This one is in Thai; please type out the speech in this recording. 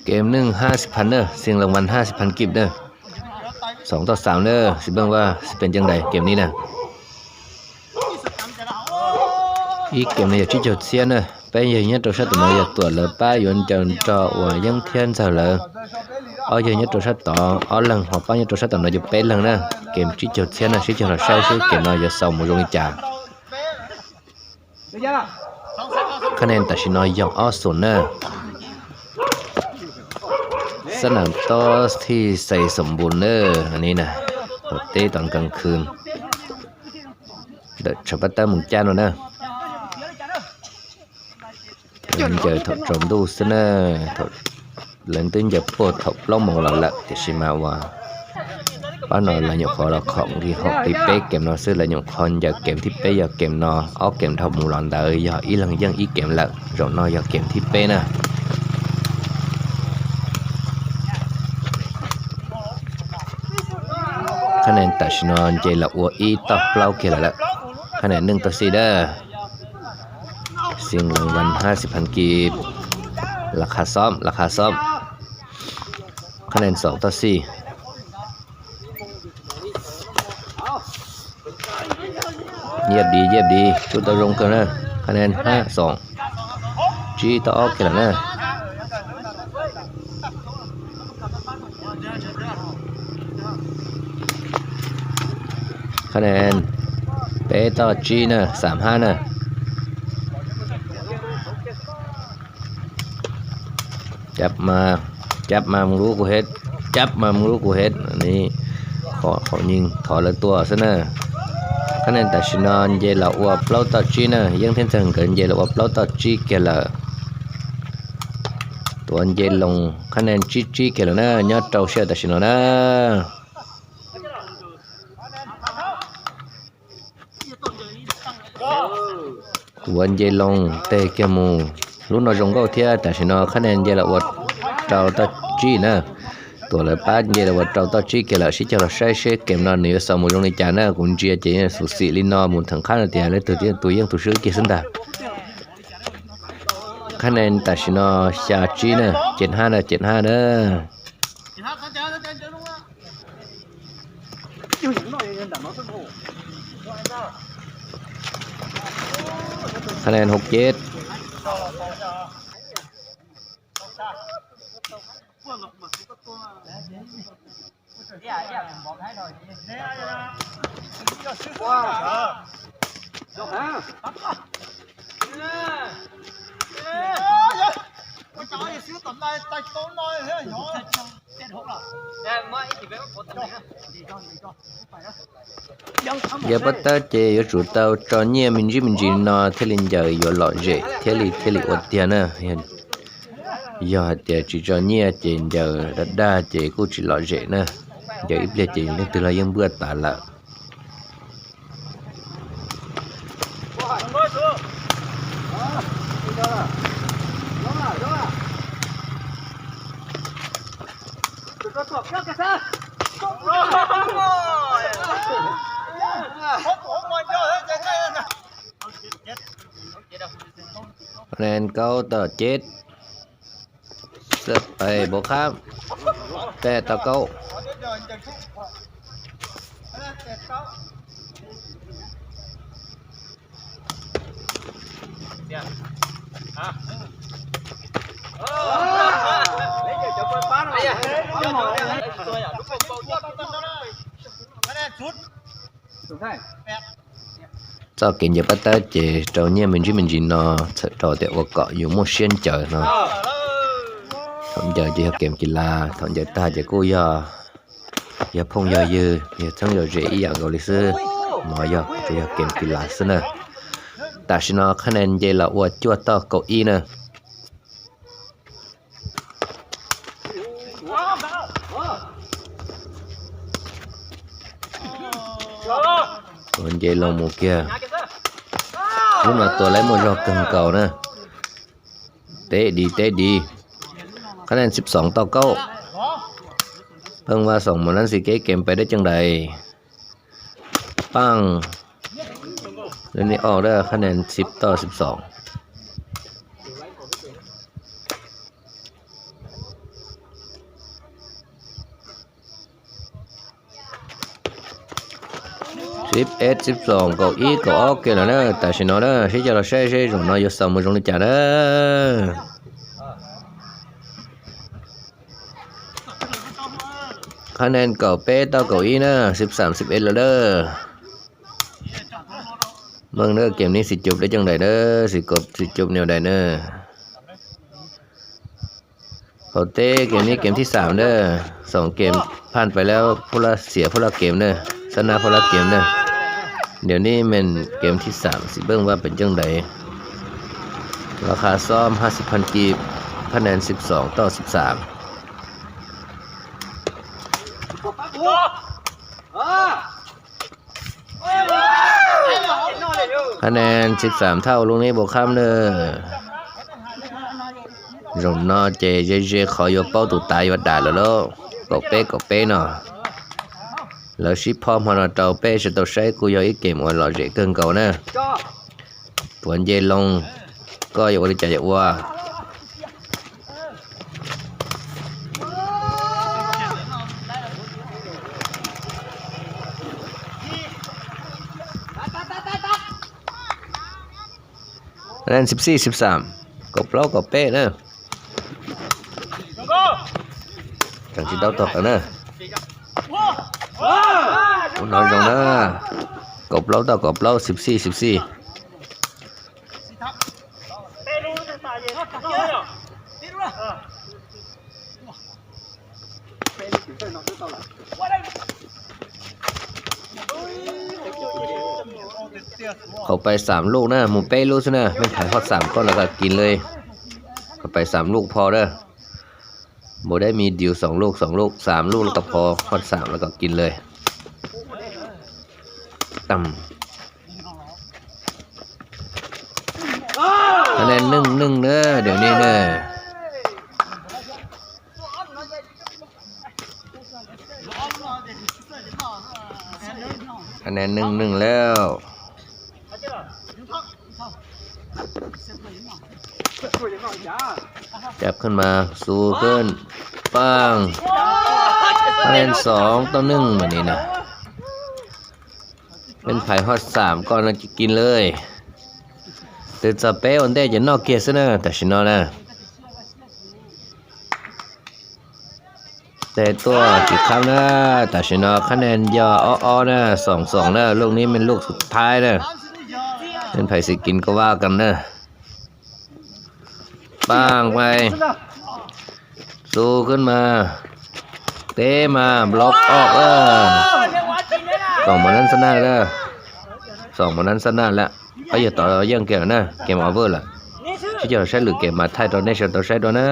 เกมหนึ่ง50,000เนอะเสียงรางวัล50,000กิบเนอะ2-3เนอะสิเบิ่งว่าสิเป็นจังไดเกมนี้นะอีกเกมนี้จะจุดเสียเนอะไปอย่างเงี้ยตัวชัดตัวน้อยตัวเลยป้ายนจันจอว่ายังเทียนเสาเลยở giờ nhất trò sát tỏ ở lần hoặc bao nhiêu trò sát tỏ nó chụp bé lần nè kèm chỉ chụp xe là chỉ cho nó sai số kèm nó giờ sau một rung tràคะแนนแต่ชินอยยังอ้อส่วนเนอสนามโต๊ะที่ใส่สมบูรณ์เนออันนี้นะเตะตอนกลางคืนเด็กชาวบ้านตามุงจ้าเนอะยังเจอถอดจมดูซะเนอถอดlần tới giờ phô thọc lông màu lợn thì xí màว่าป้าหน่อยlà nhiều khó là không thì họ tí bé kèm nó xưa là nhiều con giờ kèm thiết bé giờ kèm nó ó kèm thọc màu lợn đợi giờ ý lần dân ý kèm lợn rồi nó giờ kèm thiết bé nèคะแนนตัดชนอนเจlà uo ý tóc lâu kia là lợn คะแนน1-4เด้อเสียงรางวัล50,000กีบราคาซ้อมคะแนน2-4เยียบดีชุดตะรงกันนะคะแนน5-2จีต่อออกกันนะคะแนนเปต่อจี3-5จับมามึงรู้กูเฮ็ดอันนี้ขอยิงถอดเลยตัวซะคะแนนแต่ชนอนเยลาวัวเปล่าต่อจียังเท่นจังเกินเยลาวัวเปล่าต่อจีเกลตัวเยลงคะแนนจีเกลยอดเจ้าเชื่อแต่ชนอนตัวเยลงเตะเกมูรู้นอจงก็เทียแต่ชนอคะแนนเยลาวัวเจ้าต่อจีตัวเลยป้าเยลาวัวเจ้าต่อจีเกลชิเจ้าใช้เช็คเกมนอนเหนือสมุนลงในจานกุญเจียเจียสุสีลินอมุนถังข้าวเตียเลยตัวยังซื้อเกี่ยสันดาคะแนนแต่ชนอชาจี75คะแนน6-7giờ bắt đầu chơi ở chủ tàu cho nhẹ mình chỉ nó thế liền giờ giờ lọ rễ thế li ổn tiền giờ chỉ cho nhẹ chơi giờ đất đa chơi cũng chỉ lọ rễ giờ ít giờ chơi nên từ là dân bữa tả lợคะแนน9-7เสิร์ฟไปบวกข้าม8-9sau kiện giờ bắt đầu chơi trò nhẹ mình chỉ nó trò để vào cọ dùng một xuyên trời nó thằng giờ chỉ học kèm chỉ là thằng giờ ta chỉ cô giờ phong giờ thằng giờ dễ giờ gọi lịch sử mọi giờ chỉ học kèm chỉ là xưa ta xin nóคะแนนgiờ là uất chua to cậu y còn dây lồng một kia lúc mà tôi lấy một rau cần cầu tế điคะแนน12-9เพิ่งว่าส่งมานั้นสิเกมไปได้จังใดปังเรื่องนี้ออกได้คะแนน10-12 11 12 cậu ý cậu ốc kia là đó tại sao nó đó sẽ cho nó sẽ rồi nó vô xong mới trong nó trả đóคะแนนเก่าเป๊ะต่อเก่าอีนะ13 11แล้วเด้อเมืองเด้อเกมนี้สิจบได้จังไดเด้อสิกบสิจบแนวใดเด้อเขาเต้เกมนี้เกมที่3เด้อ2เกมผ่านไปแล้วผู้ละเสียผู้ละเกมเด้อชนะผู้ละเกมเด้อเดี๋ยวนี้มันเกมที่3สิเบิ่งว่าเป็นจังไดราคาซ้อม 50,000 กีบคะแนน12 ต่อ 13คะแนน13เท่าลูกนี้บวกข้ามเด้อรองนอเจขอยกเป้าตุตายวัดด่าแล้วก็เป๊ะเนาะแล้วชิปพร้อมเราเตาเป๊ะจะต้องใช้กูยออีกเกมวันหล่อเจเกินเก่านะผลเยลงก็อย่าว่าจะว่าคะแนน14 13กบเล้ากบเป๊ะนะจังที่เต้าตกนะน้อยจังนะกบเล้าต่อกบเล้า14 14เขาไป3ลูกนะหมูเป้ลูกซะนะไม่ถ่ายทอด3ก้อนแล้วก็กินเลยเขาไป3ลูกพอเด้อโบได้มีดิว2ลูก3ลูกแล้วก็พอทอด3แล้วก็กินเลยต่ำคะแนน1-1เด้อเดี๋ยวนี้เด้อคะแนน1-1แล้วจับขึ้นมาสู้ขึ้นปังคะแนน2-1แบบนี้นะเป็นไผ่ฮอต3ก่อนเราจะกินเลยแต่จะเป๊ะวันเดจะนอกเกียร์ซะนะแต่ฉันนอนะแต่ตัวติดข้ามนะแต่ฉันนอคะแนนยออ้อนะ2-2นะลูกนี้เป็นลูกสุดท้ายนะเป็นไผ่สิกินก็ว่ากันนะป้างไปสู้ขึ้นมาเตะมาบล็อกออก2 มานั้นสนั่นแล้ว2 มานั้นสนั่นแล้วก็อย่าต่อยังเกมนะเกมโอเวอร์ละที่จะใช้หรือเกมมาไทยตอนนี้จะต้องใช้ตัวนะ